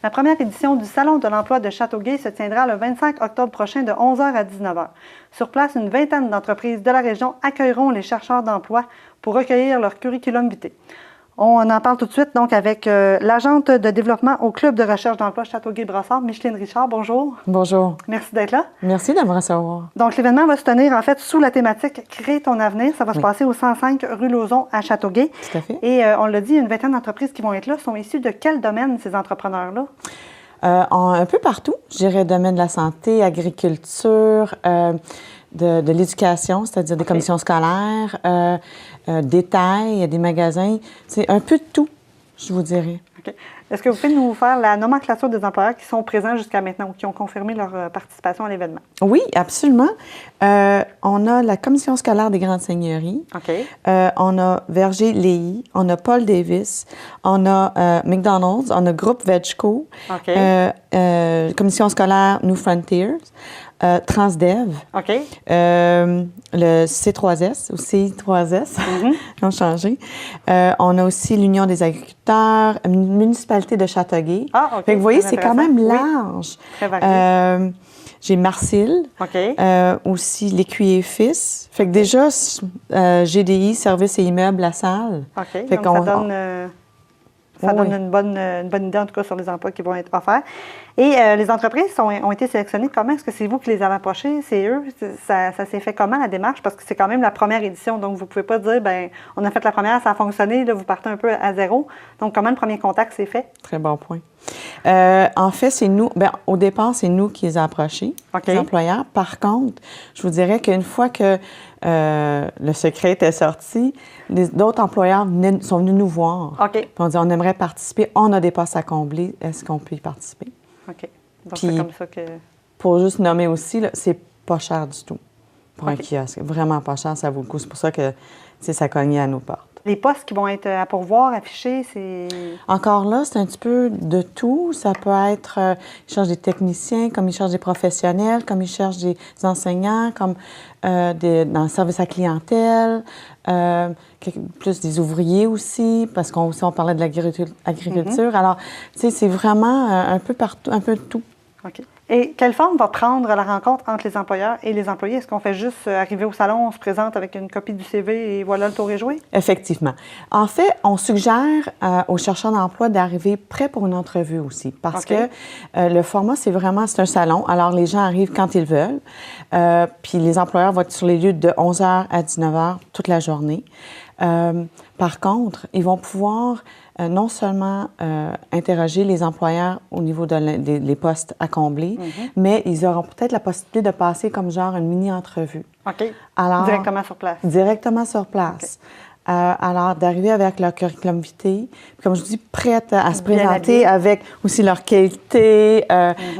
La première édition du Salon de l'emploi de Châteauguay se tiendra le 25 octobre prochain de 11h à 19h. Sur place, une vingtaine d'entreprises de la région accueilleront les chercheurs d'emploi pour recueillir leur curriculum vitae. On en parle tout de suite donc avec l'agente de développement au Club de recherche d'emploi Châteauguay-Brossard, Micheline Richard. Bonjour. Bonjour. Merci d'être là. Merci de me recevoir. Donc, l'événement va se tenir en fait sous la thématique Crée ton avenir. Ça va se passer au 105 rue Lauzon à Châteauguay. Tout à fait. Et on l'a dit, une vingtaine d'entreprises qui vont être là sont issues de quel domaine ces entrepreneurs-là? Un peu partout, je dirais domaine de la santé, agriculture, de l'éducation, c'est-à-dire des commissions scolaires, détail, des magasins. C'est un peu de tout, je vous dirais. OK. Est-ce que vous pouvez nous faire la nomenclature des employeurs qui sont présents jusqu'à maintenant ou qui ont confirmé leur participation à l'événement? Oui, absolument. On a la commission scolaire des Grandes Seigneuries. OK. On a Verger-Léhy, on a Paul Davis, on a McDonald's, on a Groupe Vegco, OK. commission scolaire New Frontiers, Transdev, OK. le C3S ou C3S, ils ont changé. On a aussi l'Union des agriculteurs, municipalité de Châteauguay. Ah, OK. Fait que vous voyez, Très c'est quand même intéressant. large. Oui. Très varié. J'ai Marcille, OK. aussi l'Écuyer Fils. Fait que déjà, GDI, Services et Immeubles, la salle. OK. Fait Donc, ça donne une bonne idée, en tout cas, sur les emplois qui vont être offerts. Et les entreprises ont été sélectionnées comment? Est-ce que c'est vous qui les avez approchées? C'est eux? Ça s'est fait comment, la démarche? Parce que c'est quand même la première édition. Donc, vous ne pouvez pas dire, bien, on a fait la première, ça a fonctionné, là, vous partez un peu à zéro. Donc, comment le premier contact s'est fait? Très bon point. En fait, c'est nous. Bien, au départ, c'est nous qui les avons approchés, OK. les employeurs. Par contre, je vous dirais qu'une fois que le secret était sorti, d'autres employeurs sont venus nous voir. OK. Puis on dit, on aimerait participer, on a des postes à combler, est-ce qu'on peut y participer? OK. Donc, Puis, c'est comme ça que... Pour juste nommer aussi, là, c'est pas cher du tout pour un OK. kiosque. Vraiment pas cher, ça vaut le coup. C'est pour ça que ça cognait à nos portes. Les postes qui vont être à pourvoir, affichés, c'est... Encore là, c'est un petit peu de tout. Ça peut être, ils cherchent des techniciens, comme ils cherchent des professionnels, comme ils cherchent des enseignants, comme dans le service à clientèle, plus des ouvriers aussi, parce qu'on parlait de l'agriculture. Alors, tu sais, c'est vraiment un peu partout, un peu de tout. OK. Et quelle forme va prendre la rencontre entre les employeurs et les employés? Est-ce qu'on fait juste arriver au salon, on se présente avec une copie du CV et voilà, le tour est joué? Effectivement. En fait, on suggère aux chercheurs d'emploi d'arriver prêts pour une entrevue aussi, parce OK. que le format, c'est un salon. Alors, les gens arrivent quand ils veulent, puis les employeurs vont être sur les lieux de 11h à 19h toute la journée. Par contre, ils vont pouvoir non seulement interroger les employeurs au niveau des postes à combler, mais ils auront peut-être la possibilité de passer comme genre une mini-entrevue. OK. Alors, Directement sur place. Directement sur place. Okay. Alors, d'arriver avec leur curriculum vitae, puis comme je dis, prête à se présenter avec aussi leur qualité,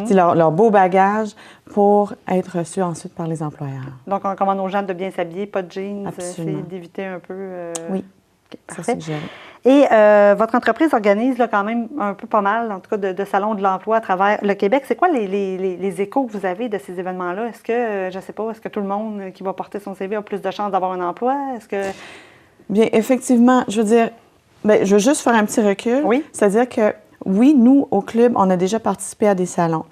leur beau bagage pour être reçus ensuite par les employeurs. Donc, on recommande aux gens de bien s'habiller, pas de jeans, Absolument. d'éviter un peu... Oui, okay, ça parfait. suggère. Et votre entreprise organise là, quand même un peu pas mal, en tout cas, de salons de l'emploi à travers le Québec. C'est quoi les échos que vous avez de ces événements-là? Est-ce que, je ne sais pas, est-ce que tout le monde qui va porter son CV a plus de chances d'avoir un emploi? Est-ce que... Bien, effectivement, je veux dire, je veux juste faire un petit recul. Oui. C'est-à-dire que, oui, nous, au club, on a déjà participé à des salons.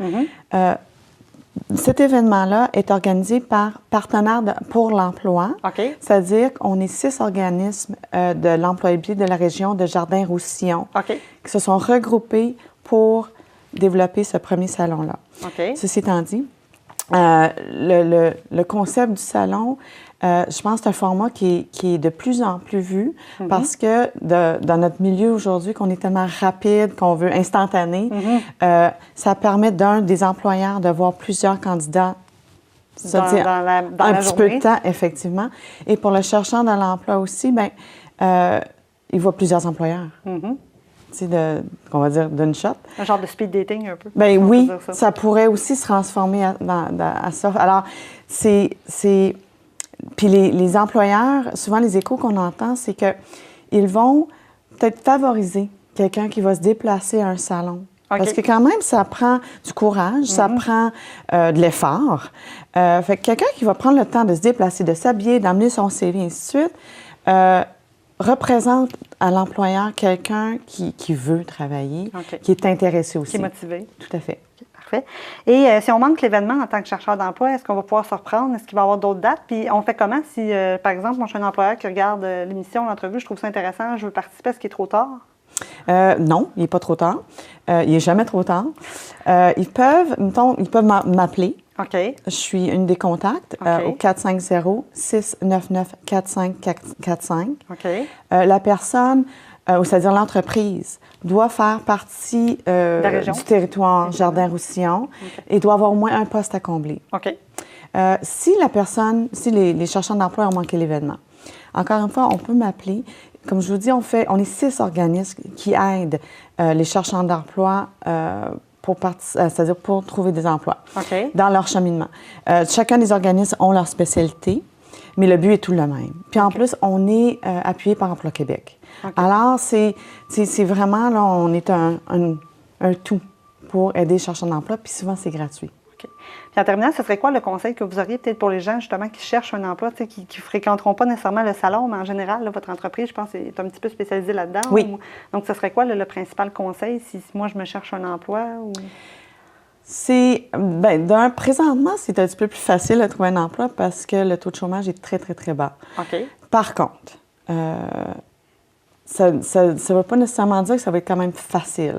Cet événement-là est organisé par Partenaires pour l'emploi. OK. C'est-à-dire qu'on est 6 organismes de l'employabilité de la région de Jardin-Roussillon OK. qui se sont regroupés pour développer ce premier salon-là. OK. Ceci étant dit, le concept du salon, je pense que c'est un format qui est de plus en plus vu parce que dans notre milieu aujourd'hui, qu'on est tellement rapide, qu'on veut instantané, ça permet des employeurs de voir plusieurs candidats Dans la un petit peu journée. de temps, effectivement. Et pour le chercheur de l'emploi aussi, bien, il voit plusieurs employeurs. Tu sais, on va dire d'une shot. Un genre de speed dating un peu. Bien on oui, peut dire ça pourrait aussi se transformer à ça. Alors, Puis les employeurs, souvent les échos qu'on entend, c'est qu'ils vont peut-être favoriser quelqu'un qui va se déplacer à un salon. OK. Parce que quand même, ça prend du courage, ça prend de l'effort. Fait que quelqu'un qui va prendre le temps de se déplacer, de s'habiller, d'emmener son CV, ainsi de suite, représente à l'employeur quelqu'un qui veut travailler, OK. qui est intéressé aussi. Qui est motivé. Tout à fait. OK, parfait. Et si on manque l'événement en tant que chercheur d'emploi, est-ce qu'on va pouvoir se reprendre? Est-ce qu'il va y avoir d'autres dates? Puis on fait comment si, par exemple, moi, je suis un employeur qui regarde l'émission, l'entrevue, je trouve ça intéressant, je veux participer, est-ce qu'il est trop tard? Non, il n'est pas trop tard. Il n'est jamais trop tard. Ils peuvent m'appeler. OK. Je suis une des contacts OK. au 450-699-4545. OK. La personne, c'est-à-dire l'entreprise, doit faire partie du territoire Jardin-Roussillon et doit avoir au moins un poste à combler. OK. Si les chercheurs d'emploi ont manqué l'événement, encore une fois, on peut m'appeler. Comme je vous dis, on est 6 organismes qui aident les chercheurs d'emploi c'est-à-dire pour trouver des emplois OK. dans leur cheminement. Chacun des organismes ont leur spécialité, mais le but est tout le même. Puis en plus, on est appuyé par Emploi Québec. OK. Alors, c'est vraiment, là, on est un tout pour aider les chercheurs d'emploi, puis souvent, c'est gratuit. OK. Puis en terminant, ce serait quoi le conseil que vous auriez peut-être pour les gens, justement, qui cherchent un emploi, qui ne fréquenteront pas nécessairement le salon, mais en général, là, votre entreprise, je pense, est un petit peu spécialisée là-dedans. Oui. Donc, ce serait quoi le principal conseil si moi, je me cherche un emploi? Présentement, c'est un petit peu plus facile de trouver un emploi parce que le taux de chômage est très, très, très bas. OK. Par contre, ça ne veut pas nécessairement dire que ça va être quand même facile.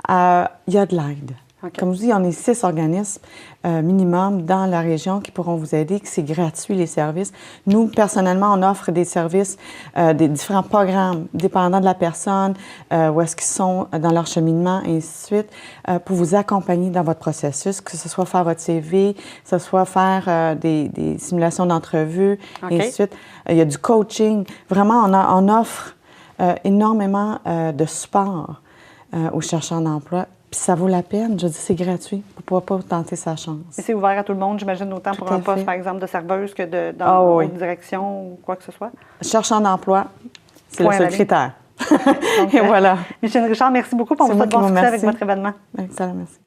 Il y a de l'aide. Okay. Comme je dis, on est 6 organismes minimum dans la région qui pourront vous aider, que c'est gratuit les services. Nous, personnellement, on offre des services, des différents programmes dépendant de la personne, où est-ce qu'ils sont dans leur cheminement, et ainsi de suite, pour vous accompagner dans votre processus, que ce soit faire votre CV, que ce soit faire des simulations d'entrevue, okay. et ainsi de suite. Il y a du coaching. Vraiment, on offre énormément de support aux chercheurs d'emploi. Puis ça vaut la peine. Je dis, c'est gratuit. Pourquoi pas tenter sa chance? Et c'est ouvert à tout le monde, j'imagine, autant Tout pour un poste, fait. par exemple, de serveuse que dans une direction ou quoi que ce soit? Chercheur d'emploi, c'est le seul critère. Donc, et voilà. Micheline Richard, merci beaucoup pour votre bon succès avec votre événement. Excellent, merci.